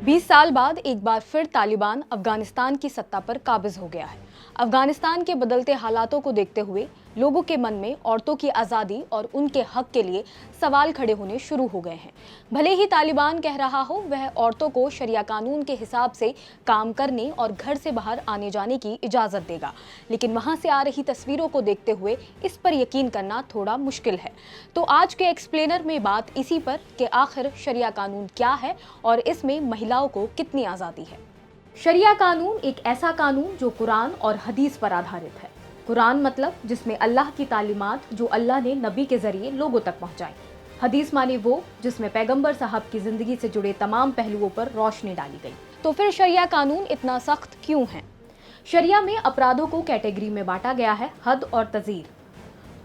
20 साल बाद एक बार फिर तालिबान अफगानिस्तान की सत्ता पर काबिज हो गया है। अफगानिस्तान के बदलते हालातों को देखते हुए लोगों के मन में औरतों की आज़ादी और उनके हक के लिए सवाल खड़े होने शुरू हो गए हैं। भले ही तालिबान कह रहा हो वह औरतों को शरिया कानून के हिसाब से काम करने और घर से बाहर आने जाने की इजाज़त देगा, लेकिन वहां से आ रही तस्वीरों को देखते हुए इस पर यकीन करना थोड़ा मुश्किल है। तो आज के एक्सप्लेनर में बात इसी पर कि आखिर शरिया कानून क्या है और इसमें महिलाओं को कितनी आज़ादी है। शरिया कानून एक ऐसा कानून जो कुरान और हदीस पर आधारित है। कुरान मतलब जिसमें अल्लाह की तालीमात जो अल्लाह ने नबी के जरिए लोगों तक पहुंचाई। हदीस माने वो जिसमें पैगंबर साहब की जिंदगी से जुड़े तमाम पहलुओं पर रोशनी डाली गई। तो फिर शरिया कानून इतना सख्त क्यों है? शरिया में अपराधों को कैटेगरी में बांटा गया है, हद और तज़ीर।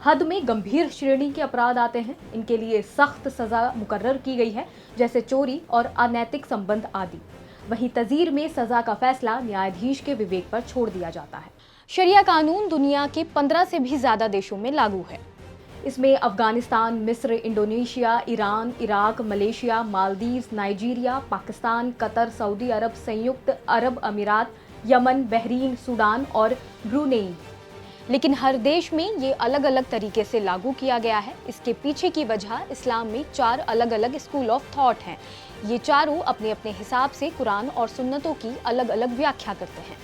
हद में गंभीर श्रेणी के अपराध आते हैं, इनके लिए सख्त सजा मुकर्रर की गई है, जैसे चोरी और अनैतिक संबंध आदि। वहीं तज़ीर में सजा का फैसला न्यायाधीश के विवेक पर छोड़ दिया जाता है। शरिया कानून दुनिया के 15 से भी ज्यादा देशों में लागू है। इसमें अफगानिस्तान, मिस्र, Indonesia, Iran, Iraq, Malaysia, Maldives, Nigeria, Pakistan, Qatar, सऊदी अरब, संयुक्त अरब अमीरात, यमन, बहरीन, सूडान और ब्रुनेई। लेकिन हर देश में ये अलग अलग तरीके से लागू किया गया है। इसके पीछे की वजह इस्लाम में 4 अलग अलग स्कूल ऑफ थॉट हैं। ये चारों अपने अपने हिसाब से कुरान और सुन्नतों की अलग अलग व्याख्या करते हैं।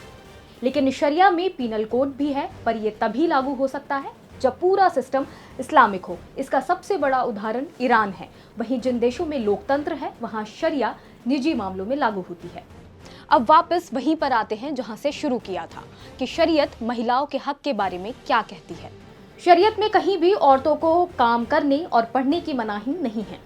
लेकिन शरिया में पीनल कोड भी है, पर यह तभी लागू हो सकता है जब पूरा सिस्टम इस्लामिक हो। इसका सबसे बड़ा उदाहरण ईरान है। वहीं जिन देशों में लोकतंत्र है वहां शरिया निजी मामलों में लागू होती है। अब वापस वहीं पर आते हैं जहां से शुरू किया था कि शरीयत महिलाओं के हक के बारे में क्या कहती है। शरीयत में कहीं भी औरतों को काम करने और पढ़ने की मनाही नहीं है।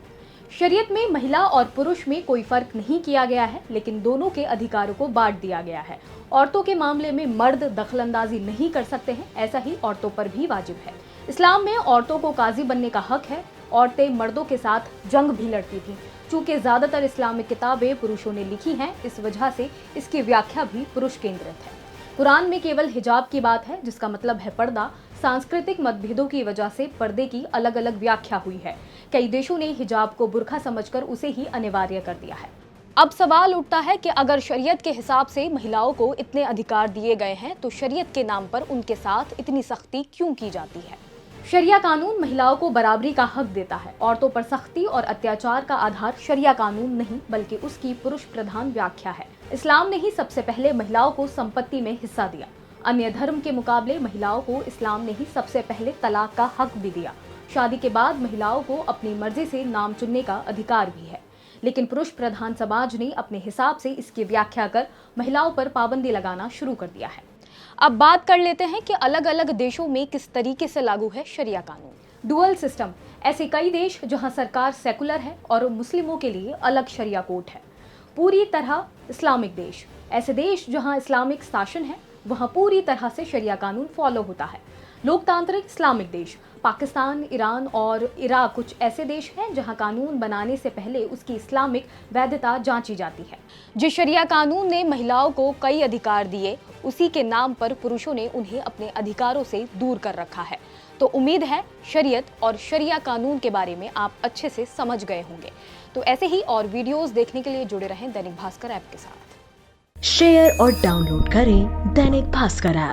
शरीयत में महिला और पुरुष में कोई फर्क नहीं किया गया है, लेकिन दोनों के अधिकारों को बांट दिया गया है। औरतों के मामले में मर्द दखलंदाजी नहीं कर सकते हैं, ऐसा ही औरतों पर भी वाजिब है। इस्लाम में औरतों को काजी बनने का हक है। औरतें मर्दों के साथ जंग भी लड़ती थीं। चूंकि ज्यादातर इस्लामिक किताबें पुरुषों ने लिखी हैं, इस वजह से इसकी व्याख्या भी पुरुष केंद्रित है। कुरान में केवल हिजाब की बात है, जिसका मतलब है पर्दा। सांस्कृतिक मतभेदों की वजह से पर्दे की अलग अलग व्याख्या हुई है। कई देशों ने हिजाब को बुर्का समझकर उसे ही अनिवार्य कर दिया है। अब सवाल उठता है कि अगर शरीयत के हिसाब से महिलाओं को इतने अधिकार दिए गए हैं, तो शरीयत के नाम पर उनके साथ इतनी सख्ती क्यों की जाती है? शरिया कानून महिलाओं को बराबरी का हक देता है। औरतों पर सख्ती और अत्याचार का आधार शरिया कानून नहीं, बल्कि उसकी पुरुष प्रधान व्याख्या है। इस्लाम ने ही सबसे पहले महिलाओं को संपत्ति में हिस्सा दिया। अन्य धर्म के मुकाबले महिलाओं को इस्लाम ने ही सबसे पहले तलाक का हक भी दिया। शादी के बाद महिलाओं को अपनी मर्जी से नाम चुनने का अधिकार भी है, लेकिन पुरुष प्रधान समाज ने अपने हिसाब से इसकी व्याख्या कर महिलाओं पर पाबंदी लगाना शुरू कर दिया है। अब बात कर लेते हैं कि अलग अलग देशों में किस तरीके से लागू है शरिया कानून। डुअल सिस्टम, ऐसे कई देश जहां सरकार सेकुलर है और मुस्लिमों के लिए अलग शरिया कोर्ट है। पूरी तरह इस्लामिक देश, ऐसे देश जहां इस्लामिक शासन है वहां पूरी तरह से शरिया कानून फॉलो होता है। लोकतांत्रिक इस्लामिक देश, पाकिस्तान, ईरान और इराक कुछ ऐसे देश हैं जहां कानून बनाने से पहले उसकी इस्लामिक वैधता जांची जाती है। जिस शरिया कानून ने महिलाओं को कई अधिकार दिए, उसी के नाम पर पुरुषों ने उन्हें अपने अधिकारों से दूर कर रखा है। तो उम्मीद है शरीयत और शरिया कानून के बारे में आप अच्छे से समझ गए होंगे। तो ऐसे ही और वीडियोस देखने के लिए जुड़े रहें दैनिक भास्कर ऐप के साथ। शेयर और डाउनलोड करें दैनिक भास्कर ऐप।